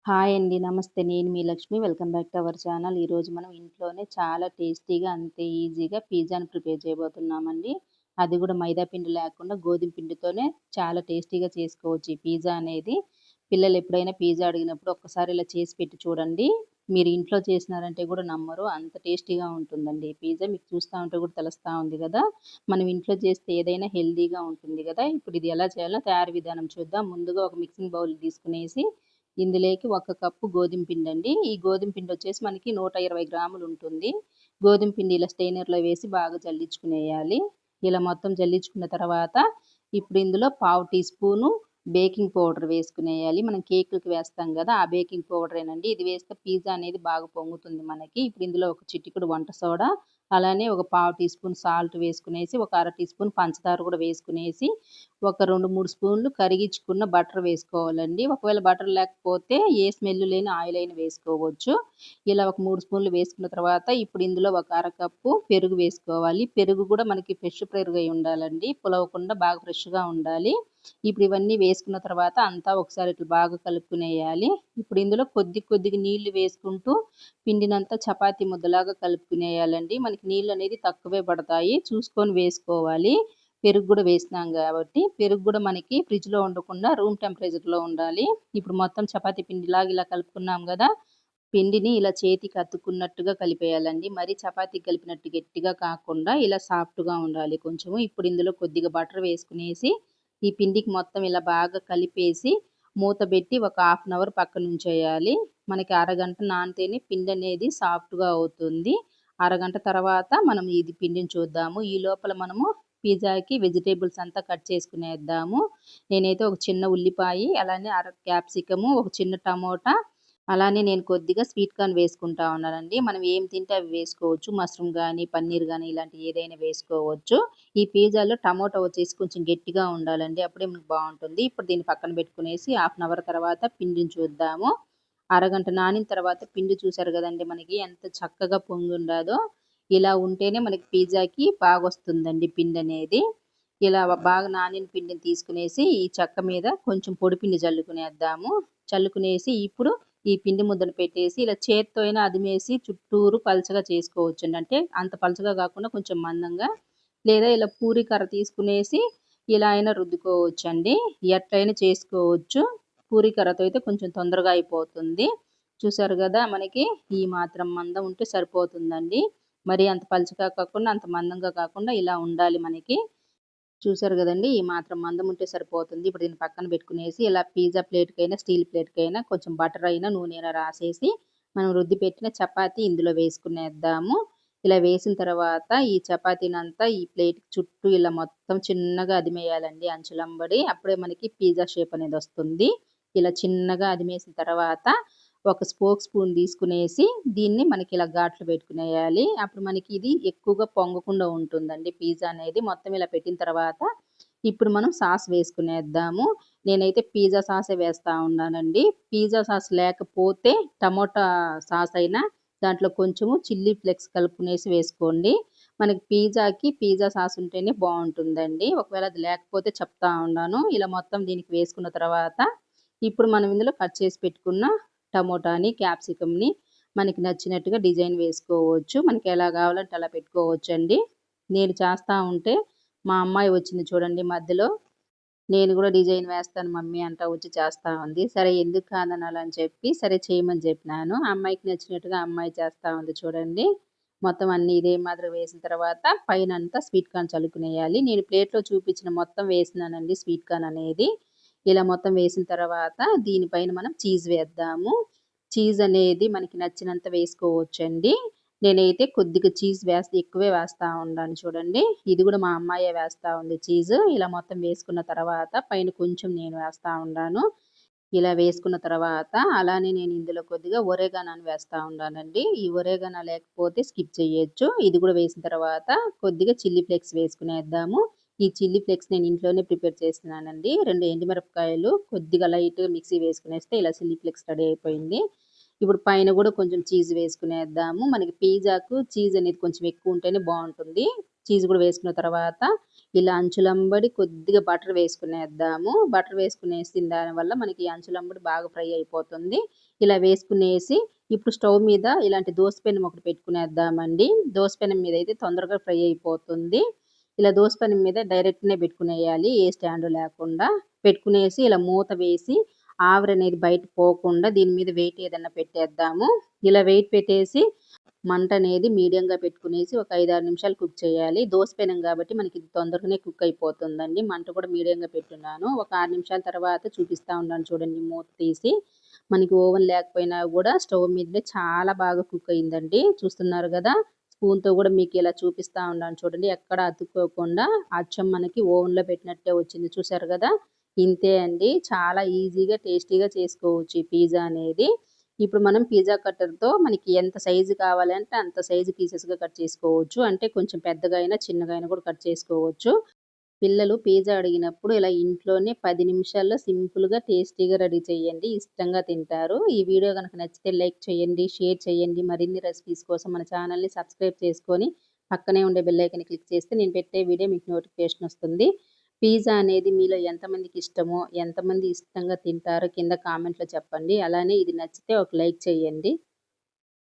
Hi అండి. నమస్తే. నేను మీ Lakshmi. Welcome back to our channel. ఈరోజు మనం ఇంట్లోనే చాలా టేస్టీగా, అంతే ఈజీగా పిజ్జాని ప్రిపేర్ చేయబోతున్నామండి. అది కూడా మైదా పిండి లేకుండా గోధుమ పిండితోనే చాలా టేస్టీగా చేసుకోవచ్చు ఈ పిజ్జా అనేది. పిల్లలు ఎప్పుడైనా పిజ్జా అడిగినప్పుడు ఒక్కసారి ఇలా చేసి పెట్టి చూడండి. మీరు ఇంట్లో చేసినారంటే కూడా నమ్మరు. అంత టేస్టీగా ఉంటుందండి ఈ పిజ్జా. మీకు చూస్తా ఉంటే కూడా తెలుస్తా ఉంది కదా! మనం ఇంట్లో చేస్తే ఏదైనా హెల్తీగా ఉంటుంది కదా! ఇప్పుడు ఇది ఎలా చేయాలో తయారీ విధానం చూద్దాం. ముందుగా ఒక మిక్సింగ్ బౌల్ తీసుకునేసి ఇందులోకి 1 కప్పు గోధుమ పిండండి. ఈ గోధుమ పిండొచ్చేసి మనకి 120 గ్రాములుంటుంది. గోధుమ పిండి ఇలా స్టెయినర్‌లో వేసి బాగా జల్లించుకునేయాలి. ఇలా మొత్తం జల్లించుకున్న తర్వాత ఇప్పుడు ఇందులో పావు టీ స్పూను బేకింగ్ పౌడర్ వేసుకునేయాలి. మనం కేకులకి వేస్తాం గదా! ఆ బేకింగ్ పౌడరేనండి. ఇది వేస్తే పిజ్జా అనేది బాగా పొంగుతుంది మనకి. ఇప్పుడు ఇందులో ఒక చిటికెడు వంట సోడా, అలానే ఒక పావు టీ స్పూన్ సాల్ట్ వేసుకునేసి, ఒక అర టీ స్పూన్ పంచదార కూడా వేసుకునేసి, ఒక 2, 3 స్పూన్లు కరిగించుకున్న బటర్ వేసుకోవాలండి. ఒకవేళ బటర్ లేకపోతే ఏ స్మెల్ లేని ఆయిల్ అయినా వేసుకోవచ్చు. ఇలా ఒక 3 స్పూన్లు వేసుకున్న తర్వాత ఇప్పుడు ఇందులో ఒక అరకప్పు పెరుగు వేసుకోవాలి. పెరుగు కూడా మనకి ఫ్రెష్ పెరుగు అయి ఉండాలండి. పులవకుండా బాగా ఫ్రెష్‌గా ఉండాలి. ఇప్పుడు ఇవన్నీ వేసుకున్న తర్వాత అంతా ఒకసారి ఇట్లా బాగా కలుపుకునేయాలి. ఇప్పుడు ఇందులో కొద్దిగా నీళ్లు వేసుకుంటూ పిండినంతా చపాతీ ముద్దలాగా కలుపుకునేయాలండి. మనకి నీళ్ళనేది తక్కువే పడతాయి. చూసుకొని వేసుకోవాలి. పెరుగు గూడా వేసినాం గాబట్టి, పెరుగు గూడా మనకి ఫ్రిడ్జ్‌లో ఉండకుండా రూమ్ టెంపరేచర్‌లో ఉండాలి. ఇప్పుడు మొత్తం చపాతీ పిండిలాగా ఇలా కలుపుకున్నాం గదా! పిండిని ఇలా చేతికి అతుక్కున్నట్టుగా కలిపేయాలండి. మరీ చపాతీకి కలిపినట్టు గట్టిగా కాకుండా ఇలా సాఫ్ట్‌గా ఉండాలి కొంచెము. ఇప్పుడు ఇందులో కొద్దిగా బటర్ వేసుకునేసి, ఈ పిండికి మొత్తం ఇలా బాగా కలిపేసి, మూత బెట్టి ఒక హాఫ్ అన్ అవర్ పక్కనుంచేయాలి. మనకి అరగంట నానితేనే పిండనేది సాఫ్ట్‌గా అవుతుంది. అరగంట తర్వాత మనం ఇది పిండిని చూద్దాము. ఈ లోపల మనము పిజ్జాకి వెజిటబుల్స్ అంతా కట్ చేసుకునేద్దాము. నేనైతే ఒక చిన్న ఉల్లిపాయి, అలానే అర క్యాప్సికము, ఒక చిన్న టమోటా, అలానే నేను కొద్దిగా స్వీట్ కార్న్ వేసుకుంటా ఉన్నానండి. మనం ఏం తింటే అవి వేసుకోవచ్చు. మష్రూమ్ గానీ, పన్నీర్ గానీ ఇలాంటివి ఏదైనా వేసుకోవచ్చు. ఈ పిజ్జాలో టమోటా వచ్చేసి కొంచెం గట్టిగా ఉండాలండి. అప్పుడే మనకు బావుంటుంది. ఇప్పుడు దీన్ని పక్కన పెట్టుకునేసి హాఫ్ అన్ అవర్ తర్వాత పిండిని చూద్దాము. అరగంట నానిన తర్వాత పిండి చూసారు గదండీ మనకి ఎంత చక్కగా పొంగుండాదో. ఇలా ఉంటేనే మనకి పిజ్జాకి బాగొస్తుందండి పిండనేది. ఇలా బాగా నానిన పిండిని తీసుకునేసి ఈ చెక్క మీద కొంచెం పొడి పిండి జల్లుకునేద్దాము. చల్లుకునేసి ఇప్పుడు ఈ పిండి ముద్దను పెట్టేసి ఇలా చేత్తో అయినా అదిమేసి చుట్టూరు పలచగా చేసుకోవచ్చండి. అంటే అంత పలచగా గాకుండా కొంచెం మందంగా, లేదా ఇలా పూరి కర్ర తీసుకునేసి ఇలా అయినా రుద్దుకోవచ్చండి. ఎట్లైనా చేసుకోవచ్చు. పూరి కర్రతో అయితే కొంచెం తొందరగా అయిపోతుంది. చూసారు గదా! మనకి ఈ మాత్రం మందం ఉంటే సరిపోతుందండి. మరి అంత పలచగా కాకుండా, అంత మందంగా కాకుండా ఇలా ఉండాలి మనకి. చూసారు గదండీ! ఈ మాత్రం మందం ఉంటే సరిపోతుంది. ఇప్పుడు దీన్ని పక్కన పెట్టుకునేసి ఇలా పిజ్జా ప్లేట్‌కైనా, స్టీల్ ప్లేట్‌కైనా కొంచెం బటర్ అయినా, నూనె అయినా రాసేసి మనం రుద్ది పెట్టిన చపాతీ ఇందులో వేసుకునేద్దాము. ఇలా వేసిన తర్వాత ఈ చపాతీనంతా ఈ ప్లేట్‌కి చుట్టూ ఇలా మొత్తం చిన్నగా అదిమేయాలండి అంచులంబడి. అప్పుడే మనకి పిజ్జా షేప్ అనేదొస్తుంది. ఇలా చిన్నగా అదిమేసిన తర్వాత ఒక స్పోక్ స్పూన్ తీసుకునేసి దీన్ని మనకి ఇలా ఘాట్లు పెట్టుకునేయాలి. అప్పుడు మనకి ఇది ఎక్కువగా పొంగకుండా ఉంటుందండి పిజ్జా అనేది. మొత్తం ఇలా పెట్టిన తర్వాత ఇప్పుడు మనం సాస్ వేసుకునేద్దాము. నేనైతే పిజ్జా సాసే వేస్తా ఉన్నానండి. పిజ్జా సాస్ లేకపోతే టమోటా సాస్ అయినా దాంట్లో కొంచెము చిల్లీ ఫ్లేక్స్ కలుపుకునేసి వేసుకోండి. మనకి పిజ్జాకి పిజ్జా సాస్ ఉంటేనే బావుంటుందండి. ఒకవేళ అది లేకపోతే చెప్తా ఉన్నాను. ఇలా మొత్తం దీనికి వేసుకున్న తర్వాత ఇప్పుడు మనం ఇందులో కట్ చేసి పెట్టుకున్న టమోటాని, క్యాప్సికమ్‌ని మనకి నచ్చినట్టుగా డిజైన్ వేసుకోవచ్చు. మనకి ఎలా కావాలంటే అలా పెట్టుకోవచ్చండి. నేను చేస్తా ఉంటే మా అమ్మాయి వచ్చింది చూడండి మధ్యలో. నేను గూడా డిజైన్ వేస్తాను మమ్మీ అంటా వచ్చి చేస్తా ఉంది. సరే ఎందుకు కాదనాలని చెప్పి సరే చేయమని చెప్పినాను. ఆ అమ్మాయికి నచ్చినట్టుగా అమ్మాయి చేస్తా ఉంది చూడండి. మొత్తం అన్నీ ఇదే మాదిరిగా వేసిన తర్వాత పైనంతా స్వీట్ కార్న్ చల్లుకునేయాలి. నేను ప్లేట్‌లో చూపించిన మొత్తం వేసినానండి స్వీట్ కార్న్ అనేది. ఇలా మొత్తం వేసిన తర్వాత దీనిపైన మనం చీజ్ వేద్దాము. చీజ్ అనేది మనకి నచ్చినంత వేసుకోవచ్చండి. నేనైతే కొద్దిగా చీజ్ ఎక్కువే వేస్తా ఉన్నాను చూడండి. ఇది గూడా మా అమ్మాయే వేస్తా ఉంది చీజు. ఇలా మొత్తం వేసుకున్న తర్వాత పైన కొంచెం నేను వేస్తా ఉండాను. ఇలా వేసుకున్న తర్వాత అలానే నేను ఇందులో కొద్దిగా ఒరేగానోని వేస్తా ఉన్నానండి. ఈ ఒరేగానో లేకపోతే స్కిప్ చేయొచ్చు. ఇది గూడా వేసిన తర్వాత కొద్దిగా చిల్లీ ఫ్లేక్స్ వేసుకునేద్దాము. ఈ చిల్లీ ఫ్లేక్స్ నేను ఇంట్లోనే ప్రిపేర్ చేస్తున్నానండి. 2 ఎండుమిరపకాయలు కొద్దిగా లైట్‌గా మిక్సీ వేసుకునేస్తే ఇలా చిల్లీ ఫ్లేక్స్ రెడీ అయిపోయింది. ఇప్పుడు పైన గూడా కొంచెం చీజ్ వేసుకునేద్దాము. మనకి పిజ్జాకు చీజ్ అనేది కొంచెం ఎక్కువ ఉంటేనే బావుంటుంది. చీజ్ కూడా వేసుకున్న తర్వాత ఇలా అంచులంబడి కొద్దిగా బటర్ వేసుకునేద్దాము. బటర్ వేసుకునేసిన దానివల్ల మనకి అంచులంబడి బాగా ఫ్రై అయిపోతుంది. ఇలా వేసుకునేసి ఇప్పుడు స్టవ్ మీద ఇలాంటి దోస పెనం ఒకటి పెట్టుకునేద్దామండి. దోస పెనం మీద అయితే తొందరగా ఫ్రై అయిపోతుంది. ఇలా దోస పెనం మీద డైరెక్ట్‌నే పెట్టుకునేయాలి. ఏ స్టాండు లేకుండా. పెట్టుకునేసి ఇలా మూత వేసి ఆవిరనేది బయటకి పోకుండా దీని మీద వెయిట్ ఏదన్నా పెట్టేద్దాము. ఇలా వెయిట్ పెట్టేసి మంటనేది మీడియంగా పెట్టుకునేసి ఒక 5, 6 నిమిషాలు కుక్ చేయాలి. దోస పెనం కాబట్టి మనకి ఇది తొందరగానే కుక్ అయిపోతుందండి. మంట కూడా మీడియంగా పెట్టున్నాను. ఒక 6 నిమిషాల తర్వాత చూపిస్తా ఉన్నాను చూడండి మూత తీసి. మనకి ఓవెన్ లేకపోయినా గూడా స్టవ్ మీదనే చాలా బాగా కుక్ అయిందండి. చూస్తున్నారు గదా! స్పూన్‌తో గూడా మీకు ఇలా చూపిస్తా ఉన్నాను చూడండి. ఎక్కడ అతుక్కోకుండా అచ్చం మనకి ఓవెన్‌లో పెట్టినట్టే వచ్చింది. చూసారు గదా! ఇంతే అండి. చాలా ఈజీగా, టేస్టీగా చేసుకోవచ్చు ఈ పిజ్జా అనేది. ఇప్పుడు మనం పిజ్జా కట్టర్‌తో మనకి ఎంత సైజు కావాలంటే అంత సైజు పీసెస్‌గా కట్ చేసుకోవచ్చు. అంటే కొంచెం పెద్దగా అయినా, చిన్నగా అయినా కూడా కట్ చేసుకోవచ్చు. పిల్లలు పిజ్జా అడిగినప్పుడు ఇలా ఇంట్లోనే 10 నిమిషాల్లో సింపుల్‌గా, టేస్టీగా రెడీ చేయండి. ఇష్టంగా తింటారు. ఈ వీడియో గనుక నచ్చితే లైక్ చేయండి, షేర్ చేయండి. మరిన్ని రెసిపీస్ కోసం మన ఛానెల్‌ని సబ్స్క్రైబ్ చేసుకొని పక్కనే ఉండే బెల్ ఐకాన్‌ని క్లిక్ చేస్తే నేను పెట్టే వీడియో మీకు నోటిఫికేషన్ వస్తుంది. పిజ్జా అనేది మీలో ఎంతమందికి ఇష్టమో, ఎంతమంది ఇష్టంగా తింటారో కింద కామెంట్‌లో చెప్పండి. అలానే ఇది నచ్చితే ఒక లైక్ చేయండి.